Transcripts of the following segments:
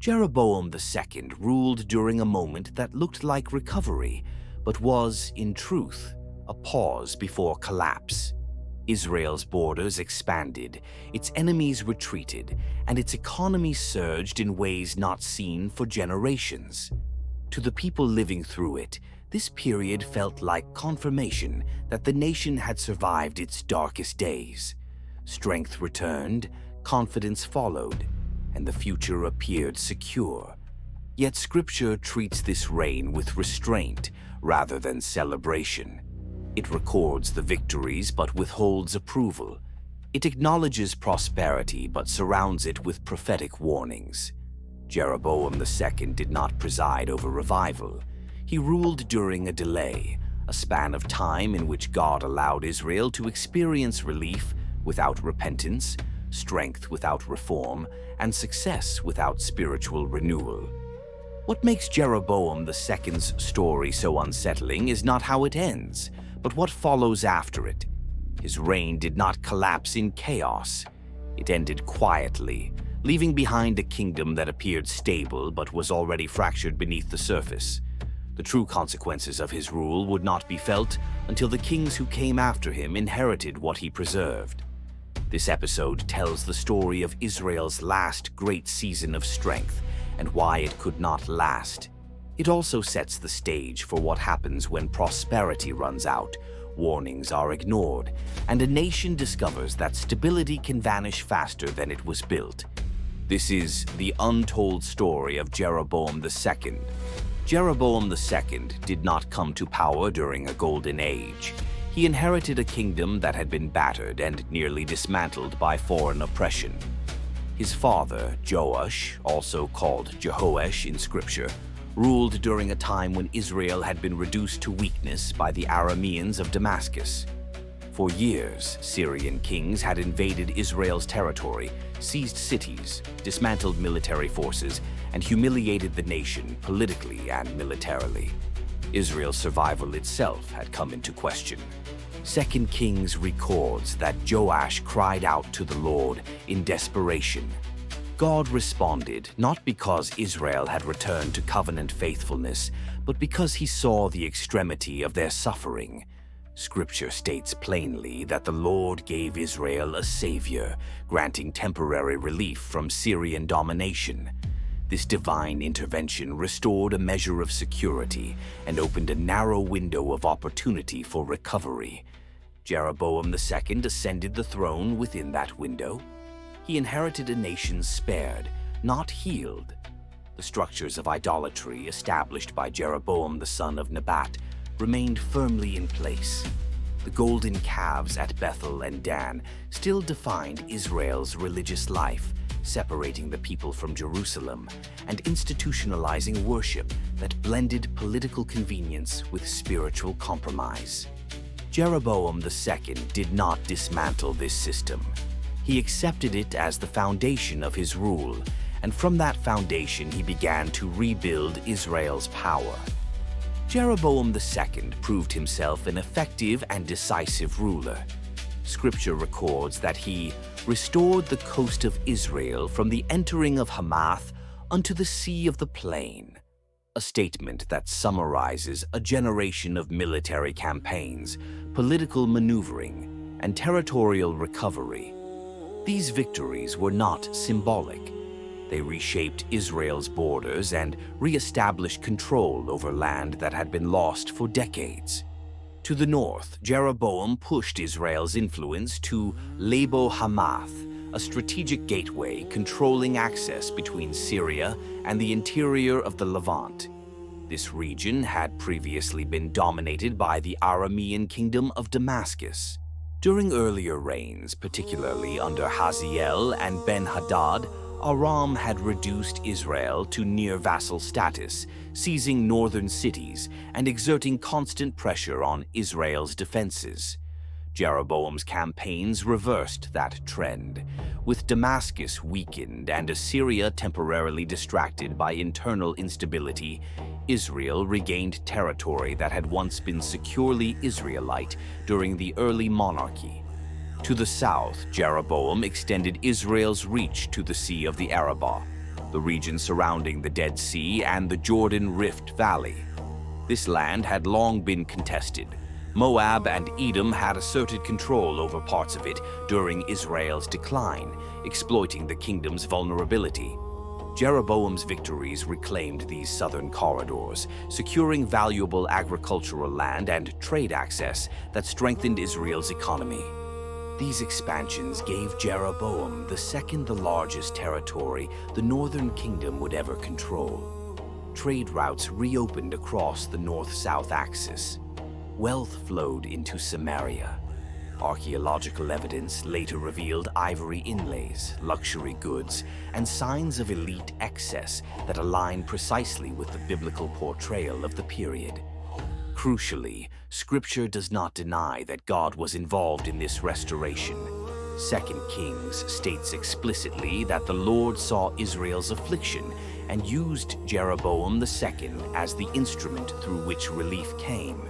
Jeroboam II ruled during a moment that looked like recovery, but was, in truth, a pause before collapse. Israel's borders expanded, its enemies retreated, and its economy surged in ways not seen for generations. To the people living through it, this period felt like confirmation that the nation had survived its darkest days. Strength returned, confidence followed, and the future appeared secure. Yet Scripture treats this reign with restraint rather than celebration. It records the victories but withholds approval. It acknowledges prosperity but surrounds it with prophetic warnings. Jeroboam II did not preside over revival. He ruled during a delay, a span of time in which God allowed Israel to experience relief without repentance, strength without reform, and success without spiritual renewal. What makes Jeroboam II's story so unsettling is not how it ends, but what follows after it. His reign did not collapse in chaos. It ended quietly, leaving behind a kingdom that appeared stable but was already fractured beneath the surface. The true consequences of his rule would not be felt until the kings who came after him inherited what he preserved. This episode tells the story of Israel's last great season of strength and why it could not last. It also sets the stage for what happens when prosperity runs out, warnings are ignored, and a nation discovers that stability can vanish faster than it was built. This is the untold story of Jeroboam II. Jeroboam II did not come to power during a golden age. He inherited a kingdom that had been battered and nearly dismantled by foreign oppression. His father, Joash, also called Jehoash in Scripture, ruled during a time when Israel had been reduced to weakness by the Arameans of Damascus. For years, Syrian kings had invaded Israel's territory, seized cities, dismantled military forces, and humiliated the nation politically and militarily. Israel's survival itself had come into question. 2 Kings records that Joash cried out to the Lord in desperation. God responded not because Israel had returned to covenant faithfulness, but because he saw the extremity of their suffering. Scripture states plainly that the Lord gave Israel a savior, granting temporary relief from Syrian domination. This divine intervention restored a measure of security and opened a narrow window of opportunity for recovery. Jeroboam II ascended the throne within that window. He inherited a nation spared, not healed. The structures of idolatry established by Jeroboam the son of Nebat remained firmly in place. The golden calves at Bethel and Dan still defined Israel's religious life, separating the people from Jerusalem and institutionalizing worship that blended political convenience with spiritual compromise. Jeroboam II did not dismantle this system. He accepted it as the foundation of his rule, and from that foundation he began to rebuild Israel's power. Jeroboam II proved himself an effective and decisive ruler. Scripture records that he restored the coast of Israel from the entering of Hamath unto the sea of the plain, a statement that summarizes a generation of military campaigns, political maneuvering, and territorial recovery. These victories were not symbolic. They reshaped Israel's borders and re-established control over land that had been lost for decades. To the north, Jeroboam pushed Israel's influence to Lebo Hamath, a strategic gateway controlling access between Syria and the interior of the Levant. This region had previously been dominated by the Aramean kingdom of Damascus. During earlier reigns, particularly under Hazael and Ben-Hadad, Aram had reduced Israel to near vassal status, seizing northern cities and exerting constant pressure on Israel's defenses. Jeroboam's campaigns reversed that trend. With Damascus weakened and Assyria temporarily distracted by internal instability, Israel regained territory that had once been securely Israelite during the early monarchy. To the south, Jeroboam extended Israel's reach to the Sea of the Arabah. the region surrounding the Dead Sea and the Jordan Rift Valley. This land had long been contested. Moab and Edom had asserted control over parts of it during Israel's decline, exploiting the kingdom's vulnerability. Jeroboam's victories reclaimed these southern corridors, securing valuable agricultural land and trade access that strengthened Israel's economy. These expansions gave Jeroboam II the largest territory the northern kingdom would ever control. Trade routes reopened across the north-south axis. Wealth flowed into Samaria. Archaeological evidence later revealed ivory inlays, luxury goods, and signs of elite excess that align precisely with the biblical portrayal of the period. Crucially, Scripture does not deny that God was involved in this restoration. 2 Kings states explicitly that the Lord saw Israel's affliction and used Jeroboam II as the instrument through which relief came.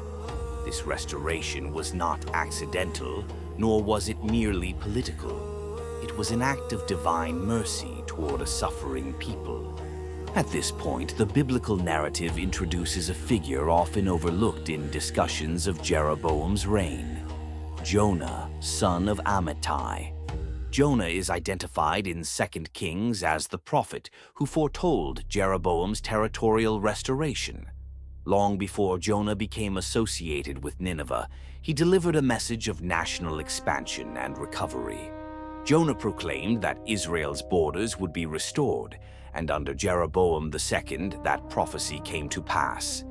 This restoration was not accidental, nor was it merely political. It was an act of divine mercy toward a suffering people. At this point, the biblical narrative introduces a figure often overlooked in discussions of Jeroboam's reign: Jonah, son of Amittai. Jonah is identified in 2 Kings as the prophet who foretold Jeroboam's territorial restoration. Long before Jonah became associated with Nineveh, he delivered a message of national expansion and recovery. Jonah proclaimed that Israel's borders would be restored, and under Jeroboam II, that prophecy came to pass.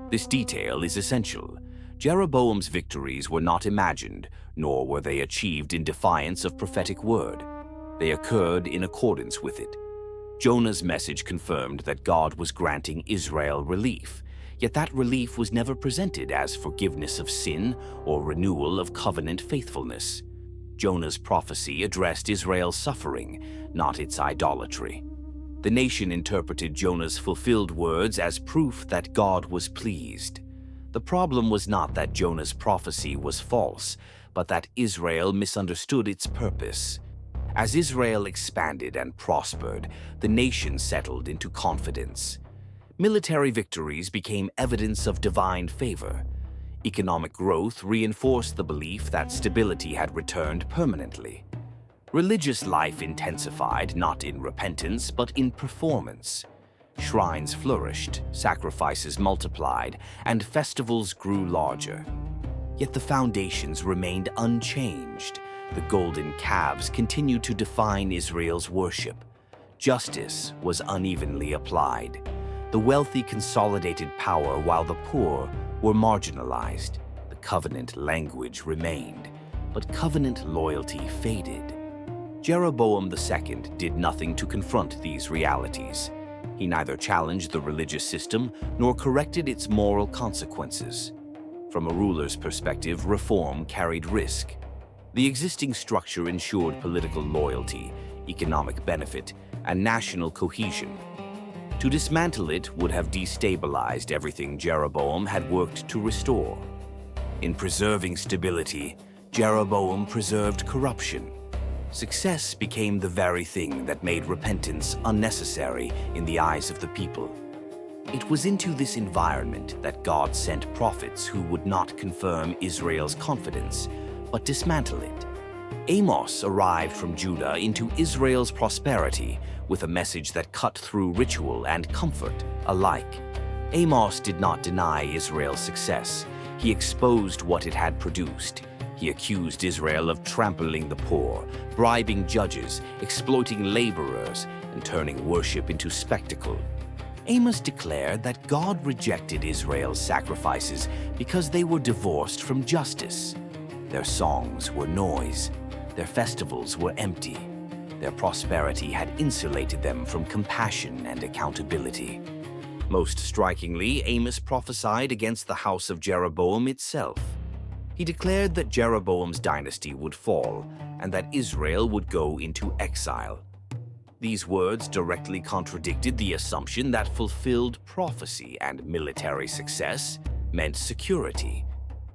This detail is essential. Jeroboam's victories were not imagined, nor were they achieved in defiance of prophetic word. They occurred in accordance with it. Jonah's message confirmed that God was granting Israel relief, yet that relief was never presented as forgiveness of sin or renewal of covenant faithfulness. Jonah's prophecy addressed Israel's suffering, not its idolatry. The nation interpreted Jonah's fulfilled words as proof that God was pleased. The problem was not that Jonah's prophecy was false, but that Israel misunderstood its purpose. As Israel expanded and prospered, the nation settled into confidence. Military victories became evidence of divine favor. Economic growth reinforced the belief that stability had returned permanently. Religious life intensified, not in repentance, but in performance. Shrines flourished, sacrifices multiplied, and festivals grew larger. Yet the foundations remained unchanged. The golden calves continued to define Israel's worship. Justice was unevenly applied. The wealthy consolidated power while the poor were marginalized. The covenant language remained, but covenant loyalty faded. Jeroboam II did nothing to confront these realities. He neither challenged the religious system nor corrected its moral consequences. From a ruler's perspective, reform carried risk. The existing structure ensured political loyalty, economic benefit, and national cohesion. To dismantle it would have destabilized everything Jeroboam had worked to restore. In preserving stability, Jeroboam preserved corruption. Success became the very thing that made repentance unnecessary in the eyes of the people. It was into this environment that God sent prophets who would not confirm Israel's confidence, but dismantle it. Amos arrived from Judah into Israel's prosperity with a message that cut through ritual and comfort alike. Amos did not deny Israel's success. He exposed what it had produced. He accused Israel of trampling the poor, bribing judges, exploiting laborers, and turning worship into spectacle. Amos declared that God rejected Israel's sacrifices because they were divorced from justice. Their songs were noise. Their festivals were empty. Their prosperity had insulated them from compassion and accountability. Most strikingly, Amos prophesied against the house of Jeroboam itself. He declared that Jeroboam's dynasty would fall and that Israel would go into exile. These words directly contradicted the assumption that fulfilled prophecy and military success meant security.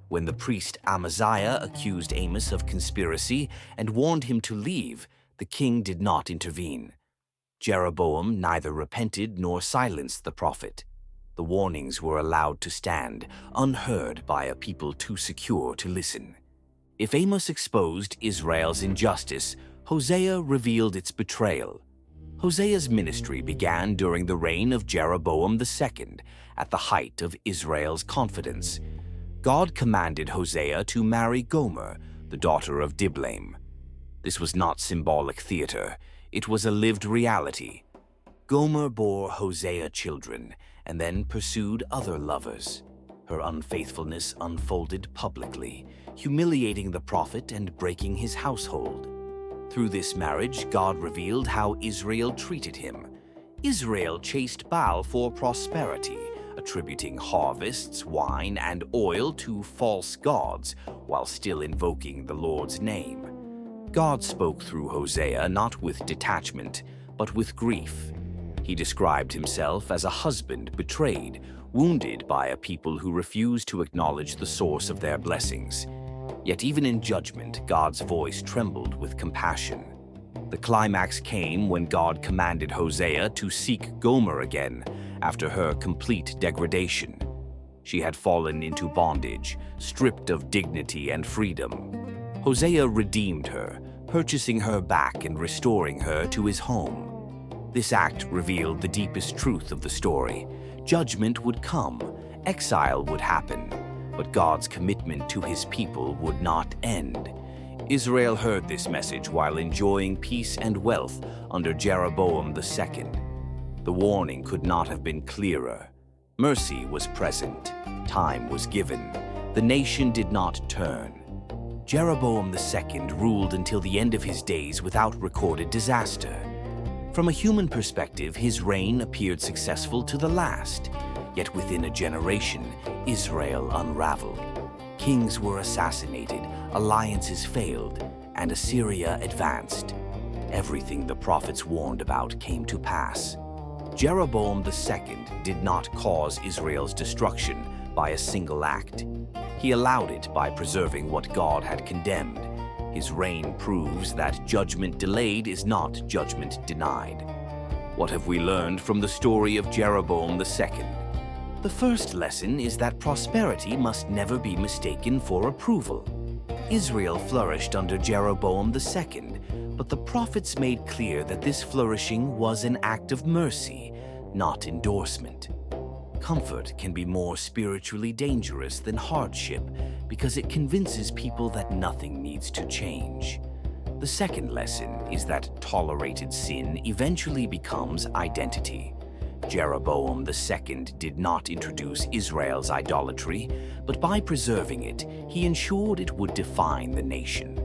When the priest Amaziah accused Amos of conspiracy and warned him to leave, the king did not intervene. Jeroboam neither repented nor silenced the prophet. The warnings were allowed to stand, unheard by a people too secure to listen. If Amos exposed Israel's injustice, Hosea revealed its betrayal. Hosea's ministry began during the reign of Jeroboam II, at the height of Israel's confidence. God commanded Hosea to marry Gomer, the daughter of Diblaim. This was not symbolic theater, it was a lived reality. Gomer bore Hosea children and then pursued other lovers. Her unfaithfulness unfolded publicly, humiliating the prophet and breaking his household. Through this marriage, God revealed how Israel treated him. Israel chased Baal for prosperity, attributing harvests, wine, and oil to false gods while still invoking the Lord's name. God spoke through Hosea not with detachment, but with grief. He described himself as a husband betrayed, wounded by a people who refused to acknowledge the source of their blessings. Yet even in judgment, God's voice trembled with compassion. The climax came when God commanded Hosea to seek Gomer again after her complete degradation. She had fallen into bondage, stripped of dignity and freedom. Hosea redeemed her, purchasing her back and restoring her to his home. This act revealed the deepest truth of the story. Judgment would come, exile would happen, but God's commitment to his people would not end. Israel heard this message while enjoying peace and wealth under Jeroboam II. The warning could not have been clearer. Mercy was present, time was given, the nation did not turn. Jeroboam II ruled until the end of his days without recorded disaster. From a human perspective, his reign appeared successful to the last. Yet within a generation, Israel unraveled. Kings were assassinated, alliances failed, and Assyria advanced. Everything the prophets warned about came to pass. Jeroboam II did not cause Israel's destruction by a single act. He allowed it by preserving what God had condemned. His reign proves that judgment delayed is not judgment denied. What have we learned from the story of Jeroboam II? The first lesson is that prosperity must never be mistaken for approval. Israel flourished under Jeroboam II, but the prophets made clear that this flourishing was an act of mercy, not endorsement. Comfort can be more spiritually dangerous than hardship because it convinces people that nothing needs to change. The second lesson is that tolerated sin eventually becomes identity. Jeroboam II did not introduce Israel's idolatry, but by preserving it, he ensured it would define the nation.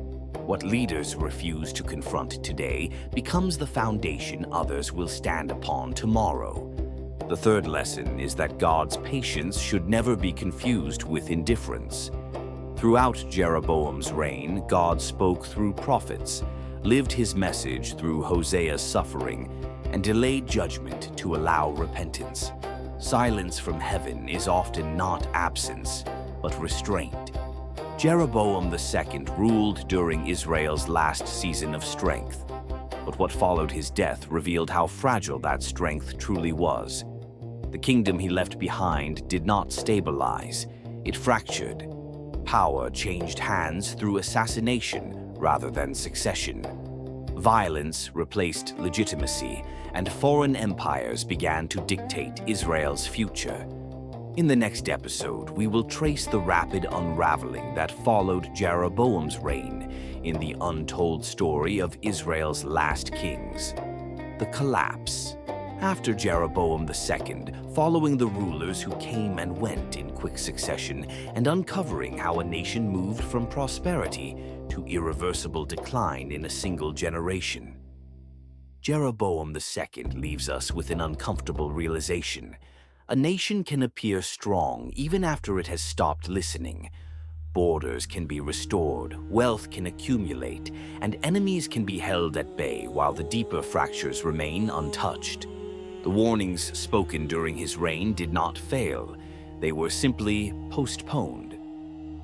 What leaders refuse to confront today becomes the foundation others will stand upon tomorrow. The third lesson is that God's patience should never be confused with indifference. Throughout Jeroboam's reign, God spoke through prophets, lived his message through Hosea's suffering, and delayed judgment to allow repentance. Silence from heaven is often not absence, but restraint. Jeroboam II ruled during Israel's last season of strength, but what followed his death revealed how fragile that strength truly was. The kingdom he left behind did not stabilize, it fractured. Power changed hands through assassination rather than succession. Violence replaced legitimacy, and foreign empires began to dictate Israel's future. In the next episode, we will trace the rapid unraveling that followed Jeroboam's reign in the untold story of Israel's last kings. The collapse. After Jeroboam II, following the rulers who came and went in quick succession and uncovering how a nation moved from prosperity to irreversible decline in a single generation. Jeroboam II leaves us with an uncomfortable realization. A nation can appear strong even after it has stopped listening. Borders can be restored, wealth can accumulate, and enemies can be held at bay while the deeper fractures remain untouched. The warnings spoken during his reign did not fail. They were simply postponed.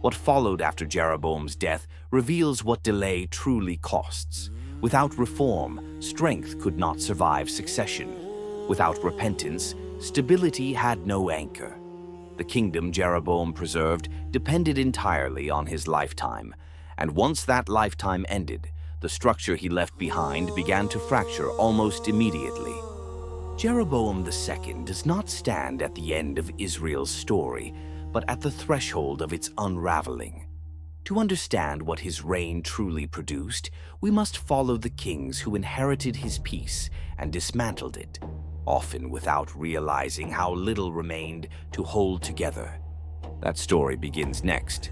What followed after Jeroboam's death reveals what delay truly costs. Without reform, strength could not survive succession. Without repentance, stability had no anchor. The kingdom Jeroboam preserved depended entirely on his lifetime, and once that lifetime ended, the structure he left behind began to fracture almost immediately. Jeroboam II does not stand at the end of Israel's story, but at the threshold of its unraveling. To understand what his reign truly produced, we must follow the kings who inherited his peace and dismantled it, often without realizing how little remained to hold together. That story begins next,